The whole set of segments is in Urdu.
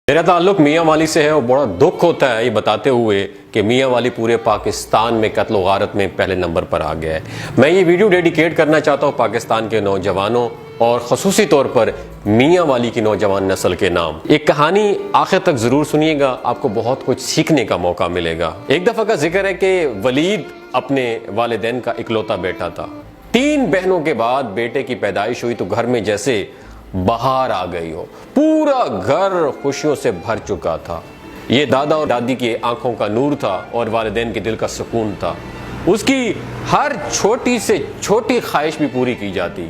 میرا تعلق میاں والی سے ہے اور بڑا دکھ ہوتا ہے یہ بتاتے ہوئے کہ میاں والی پورے پاکستان میں قتل و غارت میں پہلے نمبر پر آ گیا ہے۔ میں یہ ویڈیو ڈیڈیکیٹ کرنا چاہتا ہوں پاکستان کے نوجوانوں اور خصوصی طور پر میاں والی کی نوجوان نسل کے نام۔ ایک کہانی آخر تک ضرور سنیے گا، آپ کو بہت کچھ سیکھنے کا موقع ملے گا۔ ایک دفعہ کا ذکر ہے کہ ولید اپنے والدین کا اکلوتا بیٹا تھا۔ 3 بہنوں کے بعد بیٹے کی پیدائش ہوئی تو گھر میں جیسے بہار آ گئی ہو، پورا گھر خوشیوں سے بھر چکا تھا۔ یہ دادا اور دادی کی آنکھوں کا نور تھا اور والدین کے دل کا سکون تھا۔ اس کی ہر چھوٹی سے چھوٹی خواہش بھی پوری کی جاتی۔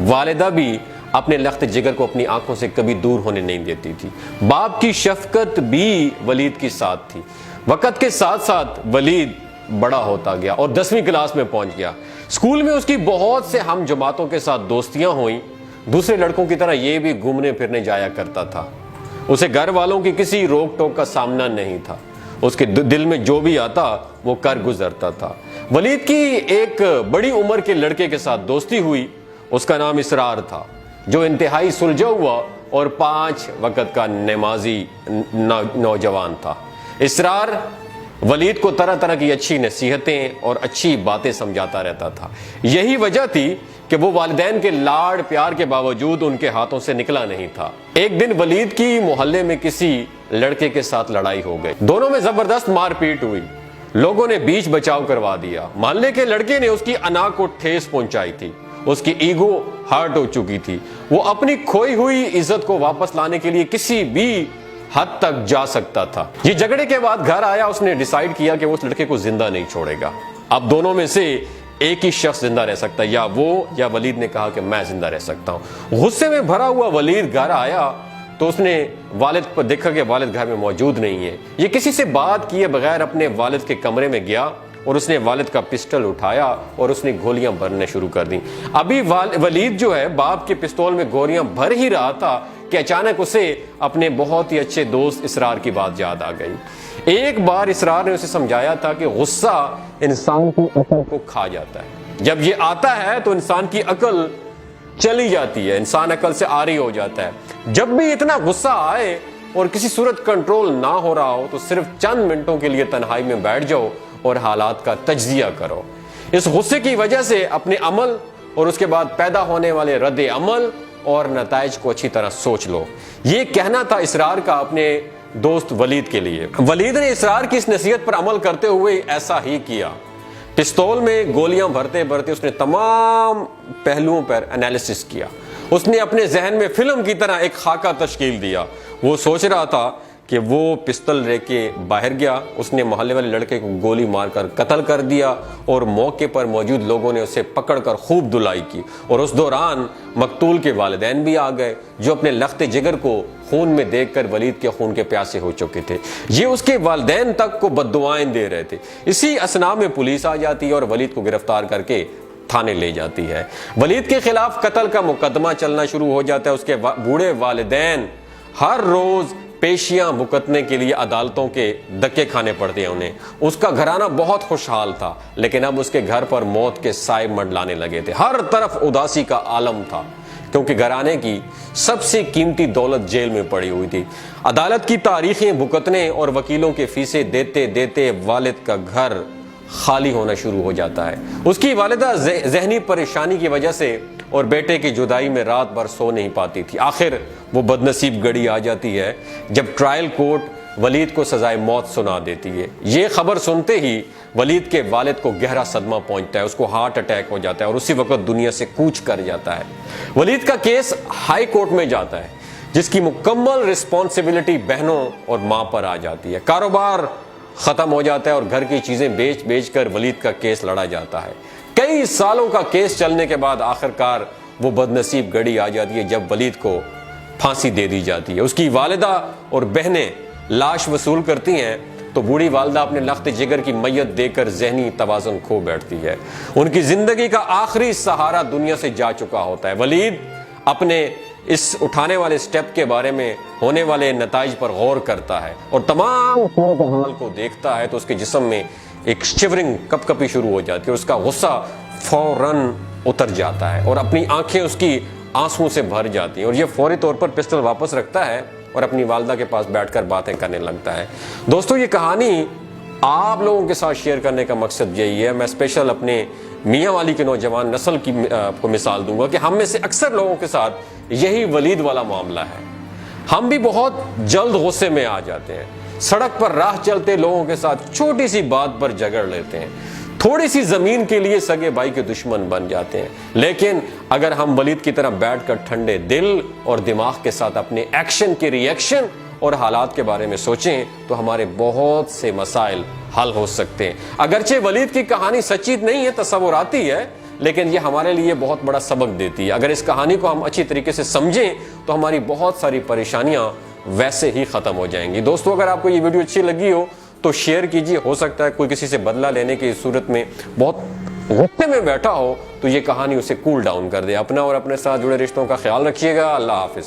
والدہ بھی اپنے لخت جگر کو اپنی آنکھوں سے کبھی دور ہونے نہیں دیتی تھی۔ باپ کی شفقت بھی ولید کی ساتھ تھی۔ وقت کے ساتھ ساتھ ولید بڑا ہوتا گیا اور 10ویں کلاس میں پہنچ گیا۔ اسکول میں اس کی بہت سے ہم جماعتوں کے ساتھ دوستیاں ہوئیں۔ دوسرے لڑکوں کی طرح یہ بھی گھومنے پھرنے جایا کرتا تھا۔ اسے گھر والوں کی کسی روک ٹوک کا سامنا نہیں تھا۔ اس کے دل میں جو بھی آتا وہ کر گزرتا تھا۔ ولید کی ایک بڑی عمر کے لڑکے کے ساتھ دوستی ہوئی، اس کا نام اسرار تھا، جو انتہائی سلجھا ہوا اور 5 وقت کا نمازی نوجوان تھا۔ اسرار ولید کو طرح طرح کی اچھی نصیحتیں اور اچھی باتیں سمجھاتا رہتا تھا۔ یہی وجہ تھی کہ وہ والدین کے لاڑ پیار کے باوجود ان کے ہاتھوں سے نکلا نہیں تھا۔ ایک دن ولید کی محلے میں کسی لڑکے کے ساتھ لڑائی ہو گئی، دونوں میں زبردست مار پیٹ ہوئی۔ لوگوں نے بیچ بچاؤ کروا دیا۔ محلے کے لڑکے نے اس کی انا کو ٹھیس پہنچائی تھی، اس کی ایگو ہارٹ ہو چکی تھی۔ وہ اپنی کھوئی ہوئی عزت کو واپس لانے کے لیے کسی بھی حد تک جا سکتا تھا۔ یہ جھگڑے کے بعد گھر آیا، اس نے ڈیسائیڈ کیا کہ وہ اس لڑکے کو زندہ نہیں چھوڑے گا۔ اب دونوں میں سے ایک ہی شخص زندہ رہ سکتا ہے، یا وہ یا ولید نے کہا کہ میں زندہ رہ سکتا ہوں۔ غصے میں بھرا ہوا ولید گھر آیا تو اس نے والد پر دیکھا کہ والد گھر میں موجود نہیں ہے۔ یہ کسی سے بات کیے بغیر اپنے والد کے کمرے میں گیا اور اس نے والد کا پسٹل اٹھایا اور اس نے گولیاں بھرنے شروع کر دیں۔ ابھی ولید جو ہے باپ کے پستول میں گولیاں بھر ہی رہا تھا کہ اچانک اسے اپنے بہت ہی اچھے دوست اسرار کی بات یاد آ گئی۔ ایک بار اسرار نے اسے سمجھایا تھا کہ غصہ انسان کی عقل کو کھا جاتا ہے۔ جب یہ آتا ہے تو انسان کی عقل چلی جاتی ہے، انسان عقل سے عاری ہو جاتا ہے۔ جب بھی اتنا غصہ آئے اور کسی صورت کنٹرول نہ ہو رہا ہو تو صرف چند منٹوں کے لیے تنہائی میں بیٹھ جاؤ اور حالات کا تجزیہ کرو۔ اس غصے کی وجہ سے اپنے عمل اور اس کے بعد پیدا ہونے والے رد عمل اور نتائج کو اچھی طرح سوچ لو۔ یہ کہنا تھا اسرار کا اپنے دوست ولید کے لیے۔ ولید نے اسرار کی اس نصیحت پر عمل کرتے ہوئے ایسا ہی کیا۔ پستول میں گولیاں بھرتے بھرتے اس نے تمام پہلوؤں پر انالیسس کیا۔ اس نے اپنے ذہن میں فلم کی طرح ایک خاکہ تشکیل دیا۔ وہ سوچ رہا تھا کہ وہ پستل لے کے باہر گیا، اس نے محلے والے لڑکے کو گولی مار کر قتل کر دیا اور موقع پر موجود لوگوں نے اسے پکڑ کر خوب دھلائی کی، اور اس دوران مقتول کے والدین بھی آ گئے جو اپنے لخت جگر کو خون میں دیکھ کر ولید کے خون کے پیاسے ہو چکے تھے۔ یہ اس کے والدین تک کو بددعائیں دے رہے تھے۔ اسی اثناء میں پولیس آ جاتی ہے اور ولید کو گرفتار کر کے تھانے لے جاتی ہے۔ ولید کے خلاف قتل کا مقدمہ چلنا شروع ہو جاتا ہے۔ اس کے بوڑھے والدین ہر روز پیشیاں مقدمے کے لیے عدالتوں کے دھکے کھانے پڑتے ہیں انہیں۔ اس کا گھرانہ بہت خوشحال تھا، لیکن اب اس کے گھر پر موت کے سائے منڈلانے لگے تھے۔ ہر طرف اداسی کا عالم تھا کیونکہ گھرانے کی سب سے قیمتی دولت جیل میں پڑی ہوئی تھی۔ عدالت کی تاریخیں بھگتنے اور وکیلوں کے فیسیں دیتے دیتے والد کا گھر خالی ہونا شروع ہو جاتا ہے۔ اس کی والدہ ذہنی پریشانی کی وجہ سے اور بیٹے کی جدائی میں رات بھر سو نہیں پاتی تھی۔ آخر وہ بدنصیب گھڑی آ جاتی ہے جب ٹرائل کورٹ ولید کو سزائے موت سنا دیتی ہے۔ یہ خبر سنتے ہی ولید کے والد کو گہرا صدمہ پہنچتا ہے، اس کو ہارٹ اٹیک ہو جاتا ہے اور اسی وقت دنیا سے کوچ کر جاتا ہے۔ ولید کا کیس ہائی کورٹ میں جاتا ہے جس کی مکمل رسپانسبلٹی بہنوں اور ماں پر آ جاتی ہے۔ کاروبار ختم ہو جاتا ہے اور گھر کی چیزیں بیچ بیچ کر ولید کا کیس لڑا جاتا ہے۔ کئی سالوں کا کیس چلنے کے بعد آخرکار وہ بدنصیب گھڑی آ جاتی ہے جب ولید کو پھانسی دے دی جاتی ہے۔ اس کی والدہ اور بہنیں لاش وصول کرتی ہیں تو بوڑھی والدہ اپنے لخت جگر کی میت دے کر ذہنی توازن کھو بیٹھتی ہے۔ ان کی زندگی کا آخری سہارا دنیا سے جا چکا ہوتا ہے۔ ولید اپنے اس اٹھانے والے سٹیپ کے بارے میں ہونے والے نتائج پر غور کرتا ہے اور تمام صورتحال کو دیکھتا ہے تو اس کے جسم میں ایک شیورنگ کپ کپی شروع ہو جاتی ہے اور اس کا غصہ فوراً اتر جاتا ہے اور اپنی آنکھیں اس کی آنسوؤں سے بھر جاتی ہیں اور یہ فوری طور پر پسٹل واپس رکھتا ہے اور اپنی والدہ کے پاس بیٹھ کر باتیں کرنے لگتا ہے۔ دوستو یہ کہانی آپ لوگوں کے ساتھ شیئر کرنے کا مقصد یہی ہے۔ میں اسپیشل اپنے میاں والی کے نوجوان نسل کی کو مثال دوں گا کہ ہم میں سے اکثر لوگوں کے ساتھ یہی ولید والا معاملہ ہے۔ ہم بھی بہت جلد غصے میں آ جاتے ہیں، سڑک پر راہ چلتے لوگوں کے ساتھ چھوٹی سی بات پر جھگڑ لیتے ہیں، تھوڑی سی زمین کے لیے سگے بھائی کے دشمن بن جاتے ہیں۔ لیکن اگر ہم ولید کی طرح بیٹھ کر ٹھنڈے دل اور دماغ کے ساتھ اپنے ایکشن کے ری ایکشن اور حالات کے بارے میں سوچیں تو ہمارے بہت سے مسائل حل ہو سکتے ہیں۔ اگرچہ ولید کی کہانی سچی نہیں ہے، تصوراتی ہے، لیکن یہ ہمارے لیے بہت بڑا سبق دیتی ہے۔ اگر اس کہانی کو ہم اچھی طریقے سے سمجھیں تو ہماری بہت ساری پریشانیاں ویسے ہی ختم ہو جائیں گی۔ دوستو اگر آپ کو یہ ویڈیو اچھی لگی ہو تو شیئر کیجیے، ہو سکتا ہے کوئی کسی سے بدلہ لینے کی صورت میں بہت غصے میں بیٹھا ہو تو یہ کہانی اسے کول ڈاؤن کر دے۔ اپنا اور اپنے ساتھ جڑے رشتوں کا خیال رکھیے گا۔ اللہ حافظ۔